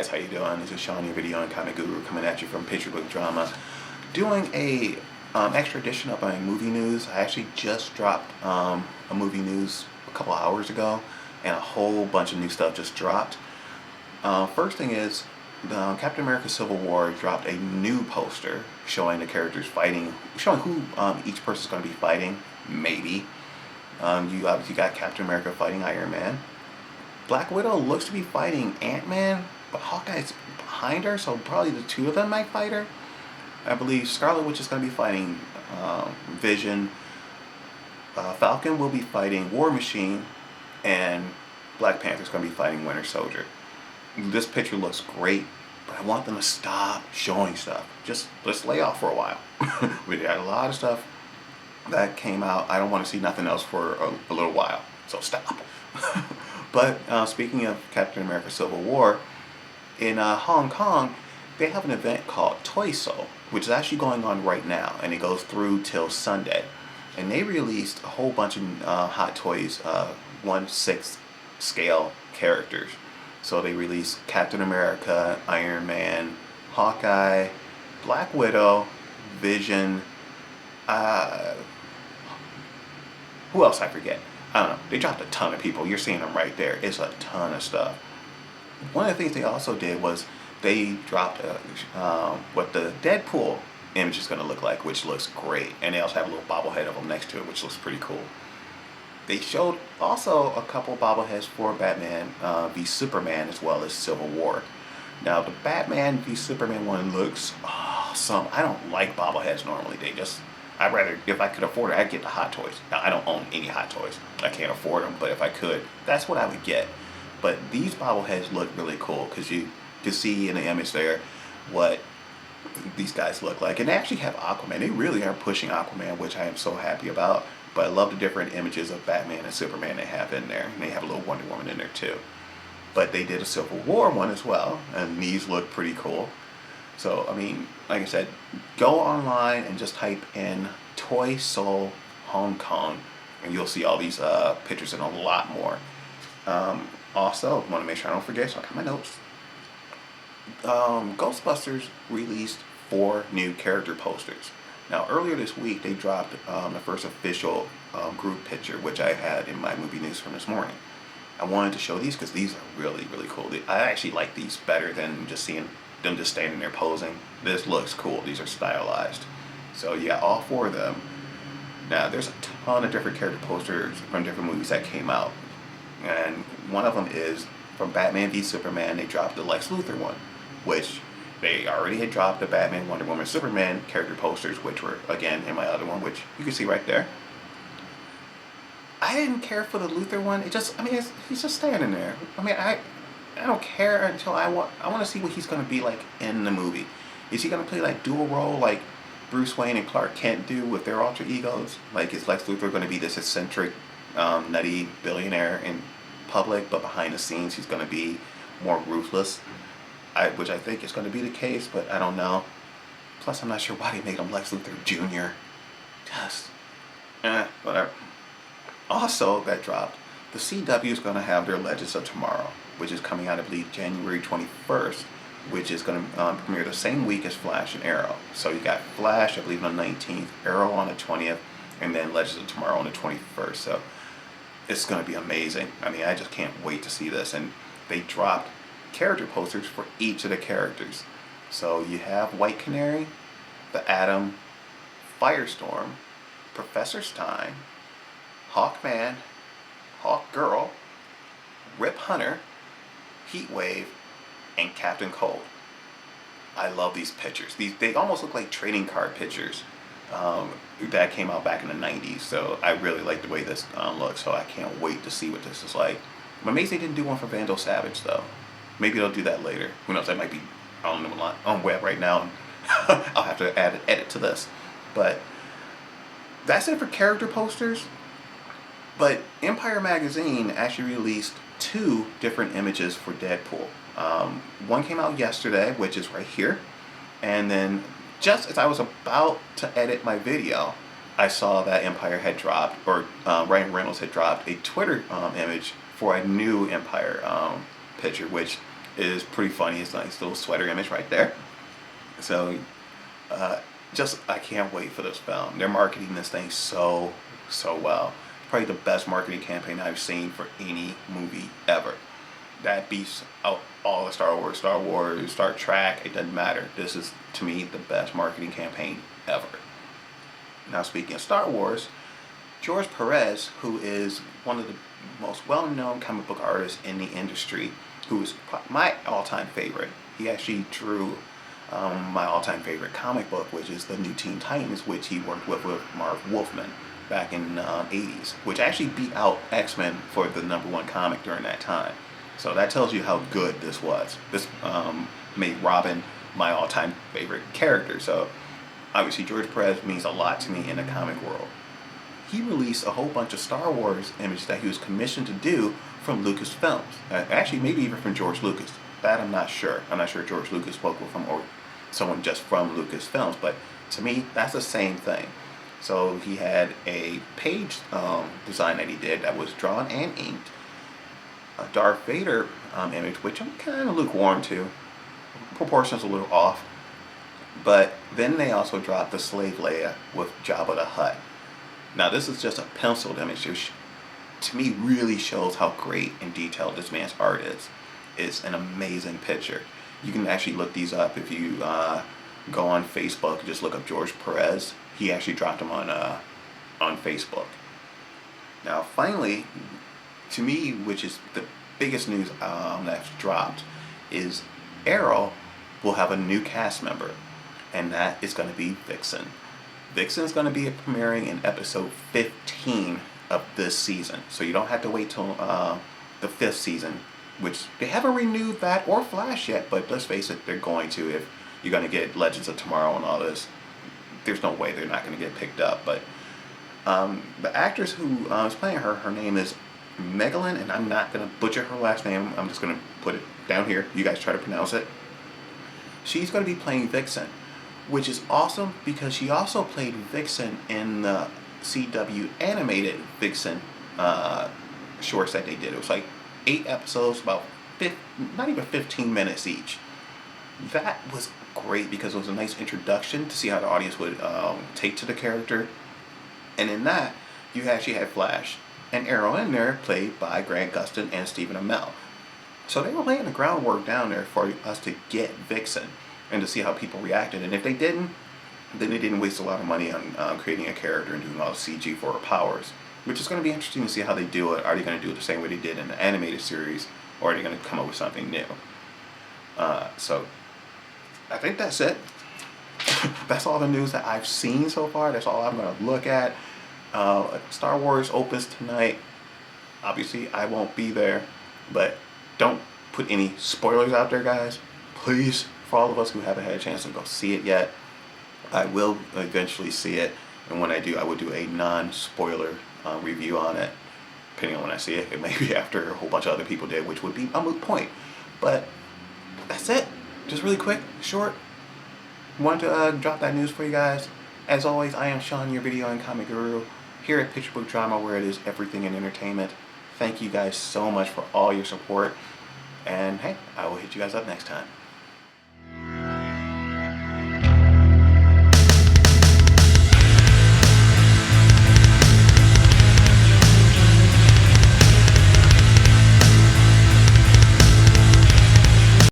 guys, how you doing? This is Sean, your video and comic guru, coming at you from Picture Book Drama, doing a extra edition of my movie news. I actually just dropped a movie news a couple hours ago, and a whole bunch of new stuff just dropped. First thing is, Captain America Civil War dropped a new poster showing the characters fighting, showing who each person's going to be fighting, maybe. You obviously got Captain America fighting Iron Man. Black Widow looks to be fighting Ant-Man, but Hawkeye's behind her, so probably the two of them might fight her. I believe Scarlet Witch is going to be fighting Vision. Falcon will be fighting War Machine, and Black Panther's going to be fighting Winter Soldier. This picture looks great, but I want them to stop showing stuff. Just let's lay off for a while. We got a lot of stuff that came out. I don't want to see nothing else for a little while, so stop. But speaking of Captain America Civil War, in Hong Kong, they have an event called Toy Soul, which is actually going on right now, and it goes through till Sunday. And they released a whole bunch of Hot Toys 1/6 scale characters. So they released Captain America, Iron Man, Hawkeye, Black Widow, Vision, who else I forget? I don't know. They dropped a ton of people. You're seeing them right there. It's a ton of stuff. One of the things they also did was they dropped what the Deadpool image is going to look like, which looks great. And they also have a little bobblehead of them next to it, which looks pretty cool. They showed also a couple bobbleheads for Batman v Superman as well as Civil War. Now the Batman v Superman one looks awesome. I don't like bobbleheads normally. I'd rather, if I could afford it, I'd get the Hot Toys. Now, I don't own any Hot Toys. I can't afford them, but if I could, that's what I would get. But these bobbleheads look really cool because you can see in the image there what these guys look like. And they actually have Aquaman. They really are pushing Aquaman, which I am so happy about. But I love the different images of Batman and Superman they have in there. And they have a little Wonder Woman in there too. But they did a Civil War one as well, and these look pretty cool. So, I mean, like I said, go online and just type in Toy Soul Hong Kong, and you'll see all these pictures and a lot more. Also, want to make sure I don't forget, so I got my notes. Ghostbusters released 4 new character posters. Now, earlier this week, they dropped the first official group picture, which I had in my movie news from this morning. I wanted to show these because these are really, really cool. I actually like these better than just seeing them just standing there posing. This looks cool. These are stylized. So you got all 4 of them. Now there's a ton of different character posters from different movies that came out. And one of them is from Batman v Superman. They dropped the Lex Luthor one, which they already had dropped the Batman, Wonder Woman, Superman character posters, which were, again, in my other one, which you can see right there. I didn't care for the Luthor one. He's just standing there. I don't care until I want to see what he's going to be like in the movie. Is he going to play like dual role like Bruce Wayne and Clark Kent do with their alter egos? Like, is Lex Luthor going to be this eccentric, nutty billionaire in public, but behind the scenes he's going to be more ruthless? Which I think is going to be the case, but I don't know. Plus, I'm not sure why they made him Lex Luthor Jr. Just, whatever. Also, that dropped, the CW is going to have their Legends of Tomorrow, which is coming out, I believe, January 21st, which is going to premiere the same week as Flash and Arrow. So you got Flash, I believe, on the 19th, Arrow on the 20th, and then Legends of Tomorrow on the 21st. So it's going to be amazing. I just can't wait to see this. And they dropped character posters for each of the characters. So you have White Canary, the Atom, Firestorm, Professor Stein, Hawkman, Hawkgirl, Rip Hunter, Heatwave, and Captain Cold. I love these pictures. They almost look like trading card pictures that came out back in the 90s. So I really like the way this looks. So I can't wait to see what this is like. I'm amazed they didn't do one for Vandal Savage though. Maybe they'll do that later. Who knows? That might be on web right now. I'll have to add an edit to this. But that's it for character posters. But Empire Magazine actually released 2 different images for Deadpool. One came out yesterday, which is right here. And then just as I was about to edit my video, I saw that Empire had dropped, or Ryan Reynolds had dropped a Twitter image for a new Empire picture, which is pretty funny. It's a nice little sweater image right there. So, uh, just I can't wait for this film. They're marketing this thing so well. Probably the best marketing campaign I've seen for any movie ever. That beats out all the Star Wars, Star Trek. It doesn't matter. This is to me the best marketing campaign ever. Now speaking of Star Wars, George Perez, who is one of the most well-known comic book artists in the industry, who is my all-time favorite. He actually drew my all-time favorite comic book, which is the New Teen Titans, which he worked with Marv Wolfman back in the 80s, which actually beat out X-Men for the #1 comic during that time. So that tells you how good this was. This made Robin my all-time favorite character. So obviously George Perez means a lot to me in the comic world. He released a whole bunch of Star Wars images that he was commissioned to do from Lucasfilms. Actually, maybe even from George Lucas. That I'm not sure. I'm not sure George Lucas spoke with him or someone just from Lucasfilms, but to me, that's the same thing. So he had a page design that he did that was drawn and inked. A Darth Vader image, which I'm kind of lukewarm to. Proportions a little off. But then they also dropped the Slave Leia with Jabba the Hutt. Now this is just a penciled image, which to me really shows how great and detailed this man's art is. It's an amazing picture. You can actually look these up if you go on Facebook. Just look up George Perez. He actually dropped them on Facebook. Now finally, to me, which is the biggest news that's dropped, is Arrow will have a new cast member, and that is going to be Vixen. Vixen is going to be premiering in episode 15 of this season, so you don't have to wait till the 5th season, which they haven't renewed that or Flash yet, but let's face it, they're going to. If you're going to get Legends of Tomorrow and all this, there's no way they're not going to get picked up. But the actress who is playing her name is Megalyn, and I'm not going to butcher her last name. I'm just going to put it down here. You guys try to pronounce it. She's going to be playing Vixen, which is awesome because she also played Vixen in the CW animated Vixen shorts that they did. It was like 8 episodes, about not even 15 minutes each. That was great because it was a nice introduction to see how the audience would take to the character. And in that, you actually had Flash and Arrow in there, played by Grant Gustin and Stephen Amell. So they were laying the groundwork down there for us to get Vixen and to see how people reacted. And if they didn't, then they didn't waste a lot of money on creating a character and doing all the CG for her powers, which is going to be interesting to see how they do it. Are they going to do it the same way they did in the animated series, or are they going to come up with something new? So I think that's it. That's all the news that I've seen so far. That's all I'm going to look at. Star Wars opens tonight. Obviously, I won't be there, but don't put any spoilers out there, guys. Please, for all of us who haven't had a chance to go see it yet, I will eventually see it, and when I do, I will do a non-spoiler review on it, depending on when I see it. It may be after a whole bunch of other people did, which would be a moot point. But that's it. Just really quick, short. Wanted to drop that news for you guys. As always, I am Sean, your video and comic guru, here at Picture Book Drama, where it is everything in entertainment. Thank you guys so much for all your support. And hey, I will hit you guys up next time.